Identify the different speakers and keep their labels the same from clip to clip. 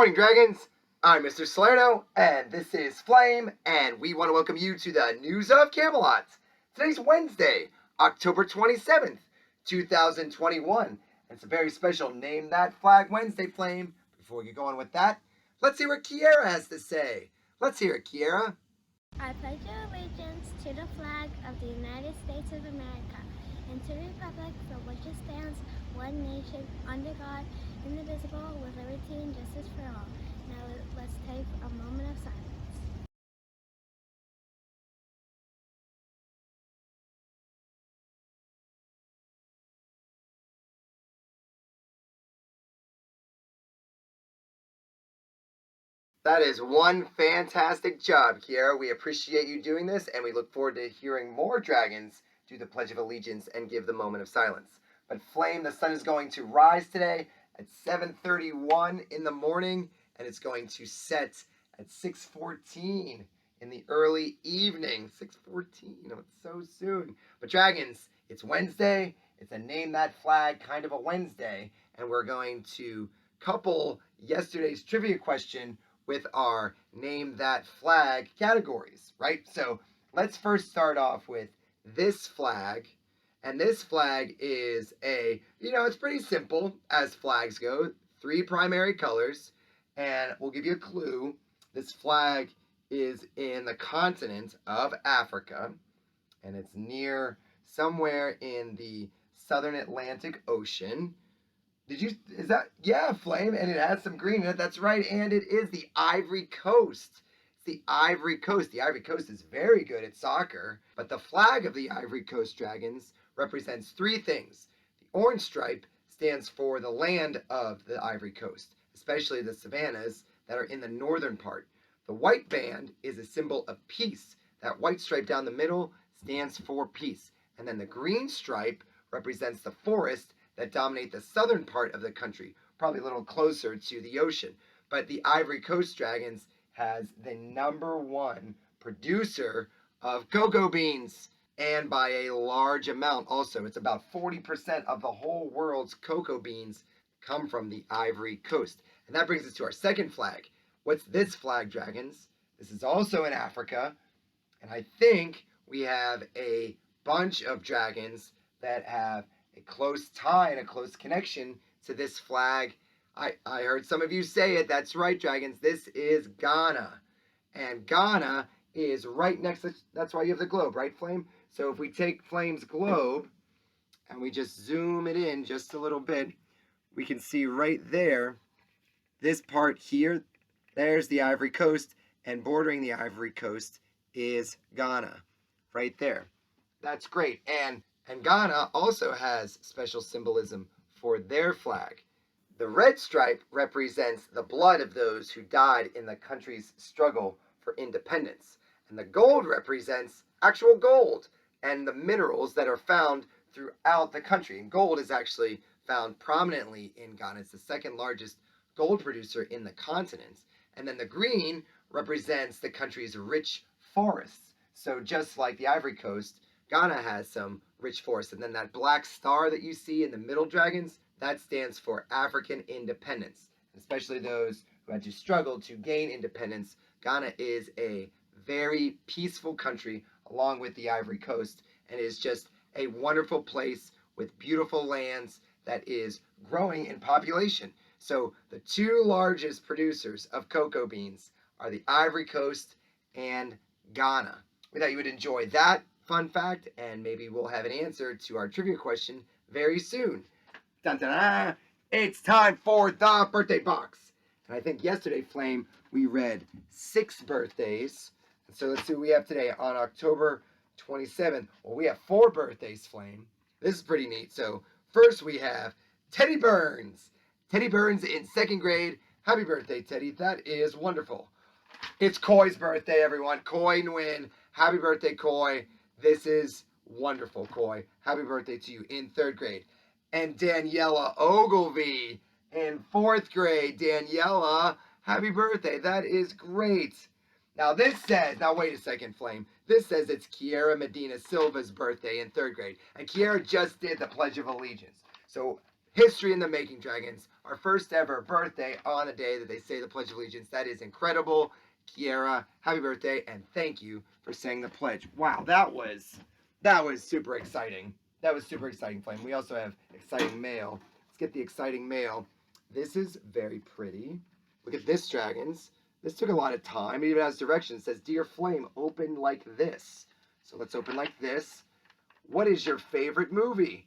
Speaker 1: morning, Dragons. I'm Mr. Salerno, and this is Flame, and we want to welcome you to the News of Camelot. Today's Wednesday, October 27th, 2021. It's a very special Name That Flag Wednesday, Flame. Before we get going with that, let's hear what Kiera has to say. Let's hear it, Kiera.
Speaker 2: I pledge allegiance to the flag of the United States of America and to the republic for which it stands, one nation, under God, indivisible, with liberty and justice for all. Now let's take a moment of silence.
Speaker 1: That is one fantastic job, Kiera. We appreciate you doing this, and we look forward to hearing more dragons do the Pledge of Allegiance and give the moment of silence. But Flame, the sun is going to rise today at 7:31 in the morning, and it's going to set at 6:14 in the early evening. 6:14, oh, it's so soon. But dragons, it's Wednesday. It's a Name That Flag kind of a Wednesday, and we're going to couple yesterday's trivia question with our Name That Flag categories, right? So let's first start off with this flag. And this flag is it's pretty simple as flags go. 3 primary colors. And we'll give you a clue. This flag is in the continent of Africa. And it's near somewhere in the southern Atlantic Ocean. Yeah, Flame, and it has some green in it. That's right, and it is the Ivory Coast. It's the Ivory Coast. The Ivory Coast is very good at soccer, but the flag of the Ivory Coast Dragons represents 3 things. The orange stripe stands for the land of the Ivory Coast, especially the savannas that are in the northern part. The white band is a symbol of peace. That white stripe down the middle stands for peace. And then the green stripe represents the forest that dominate the southern part of the country, probably a little closer to the ocean. But the Ivory Coast Dragons has the #1 producer of cocoa beans, and by a large amount also. It's about 40% of the whole world's cocoa beans come from the Ivory Coast. And that brings us to our second flag. What's this flag, Dragons? This is also in Africa, and I think we have a bunch of dragons that have a close tie and a close connection to this flag. I heard some of you say it. That's right, Dragons. This is Ghana. And Ghana is right next to, that's why you have the globe, right, Flame? So if we take Flame's globe and we just zoom it in just a little bit, we can see right there, this part here, there's the Ivory Coast, and bordering the Ivory Coast is Ghana, right there. That's great. And Ghana also has special symbolism for their flag. The red stripe represents the blood of those who died in the country's struggle for independence. And the gold represents actual gold and the minerals that are found throughout the country. And gold is actually found prominently in Ghana. It's the second largest gold producer in the continent. And then the green represents the country's rich forests. So just like the Ivory Coast, Ghana has some rich forests. And then that black star that you see in the middle, Dragons, that stands for African independence. Especially those who had to struggle to gain independence. Ghana is a very peaceful country along with the Ivory Coast, and is just a wonderful place with beautiful lands that is growing in population. So the 2 largest producers of cocoa beans are the Ivory Coast and Ghana. We thought you would enjoy that fun fact, and maybe we'll have an answer to our trivia question very soon. Dun, dun, dun. It's time for the birthday box. And I think yesterday, Flame, we read 6 birthdays. And so let's see what we have today on October 27th. Well, we have 4 birthdays, Flame. This is pretty neat. So first we have Teddy Burns. Teddy Burns in 2nd grade. Happy birthday, Teddy. That is wonderful. It's Coy's birthday, everyone. Coy Nguyen. Happy birthday, Coy. This is wonderful, Coy. Happy birthday to you in 3rd grade. And Daniela Ogilvy in 4th grade. Daniela, happy birthday. That is great. Now this says, now wait a second, Flame. This says it's Kiera Medina Silva's birthday in 3rd grade. And Kiera just did the Pledge of Allegiance. So history in the making, Dragons. Our first ever birthday on a day that they say the Pledge of Allegiance. That is incredible. Kiera, happy birthday, and thank you for saying the pledge. Wow, that was super exciting. That was super exciting, Flame. We also have exciting mail. Let's get the exciting mail. This is very pretty. Look at this, Dragons. This took a lot of time. It even has directions. It says, Dear Flame, open like this. So let's open like this. What is your favorite movie?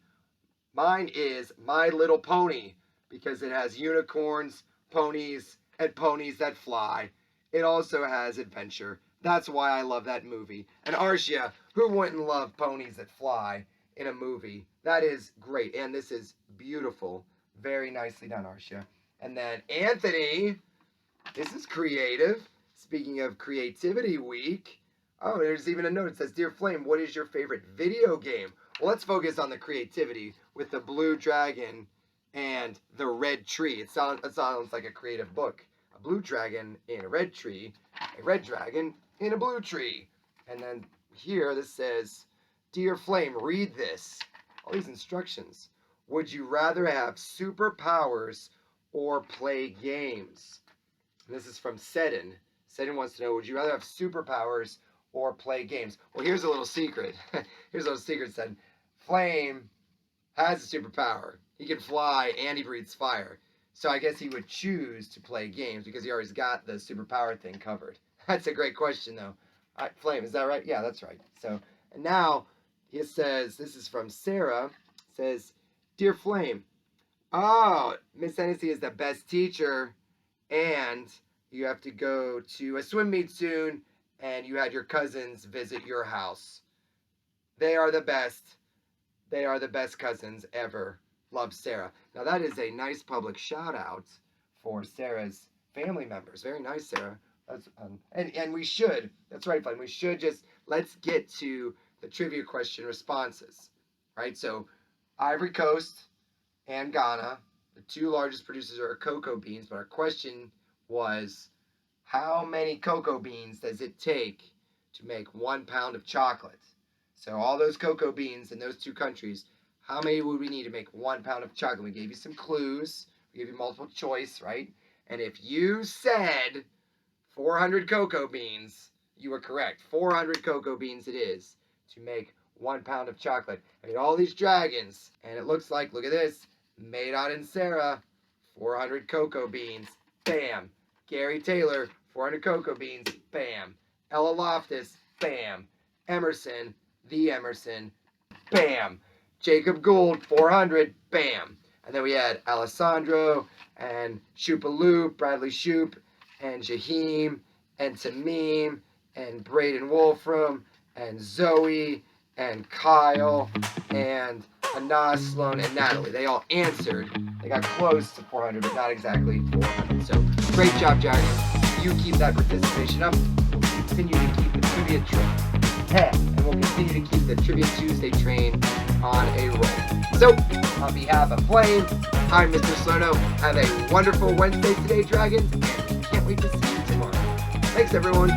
Speaker 1: Mine is My Little Pony because it has unicorns, ponies, and ponies that fly. It also has adventure. That's why I love that movie. And Arshia, who wouldn't love ponies that fly in a movie? That is great. And this is beautiful. Very nicely done, Arshia. And then Anthony, this is creative. Speaking of Creativity Week. Oh, there's even a note. It says, Dear Flame, what is your favorite video game? Well, let's focus on the creativity with the blue dragon and the red tree. It sounds like a creative book. A blue dragon in a red tree, a red dragon in a blue tree. And then here this says, Dear Flame, read this. All these instructions. Would you rather have superpowers or play games? And this is from Seddon. Seddon wants to know, would you rather have superpowers or play games? Well, here's a little secret. Here's a little secret, Seddon. Flame has a superpower. He can fly and he breathes fire. So I guess he would choose to play games because he always got the superpower thing covered. That's a great question, though. Flame, is that right? Yeah, that's right. So, and now he says, this is from Sarah, says, Dear Flame, oh, Miss Hennessy is the best teacher, and you have to go to a swim meet soon, and you had your cousins visit your house. They are the best. They are the best cousins ever. Love, Sarah. Now that is a nice public shout out for Sarah's family members. Very nice, Sarah. That's and we should. That's right, Flame. We should let's get to the trivia question responses. Right? So Ivory Coast and Ghana, the two largest producers are cocoa beans, but our question was, how many cocoa beans does it take to make 1 pound of chocolate? So all those cocoa beans in those two countries, how many would we need to make 1 pound of chocolate? We gave you some clues. We gave you multiple choice, right? And if you said 400 cocoa beans, you were correct. 400 cocoa beans it is to make 1 pound of chocolate. I mean, all these dragons, and it looks like, look at this, Maydon and Sarah, 400 cocoa beans, bam. Gary Taylor, 400 cocoa beans, bam. Ella Loftus, bam. Emerson, the Emerson, bam. Jacob Gould, 400, bam. And then we had Alessandro and Shoopaloop, Bradley Shoop, and Jaheim, and Tamim, and Braden Wolfram, and Zoe, and Kyle, and Anas, Sloan, and Natalie. They all answered. They got close to 400, but not exactly 400. So great job, Dragons. You keep that participation up. We'll continue to keep the trivia train. And we'll continue to keep the Trivia Tuesday train on a roll. So, on behalf of Flame, I'm Mr. Slono. Have a wonderful Wednesday today, Dragons, and we can't wait to see you tomorrow. Thanks, everyone.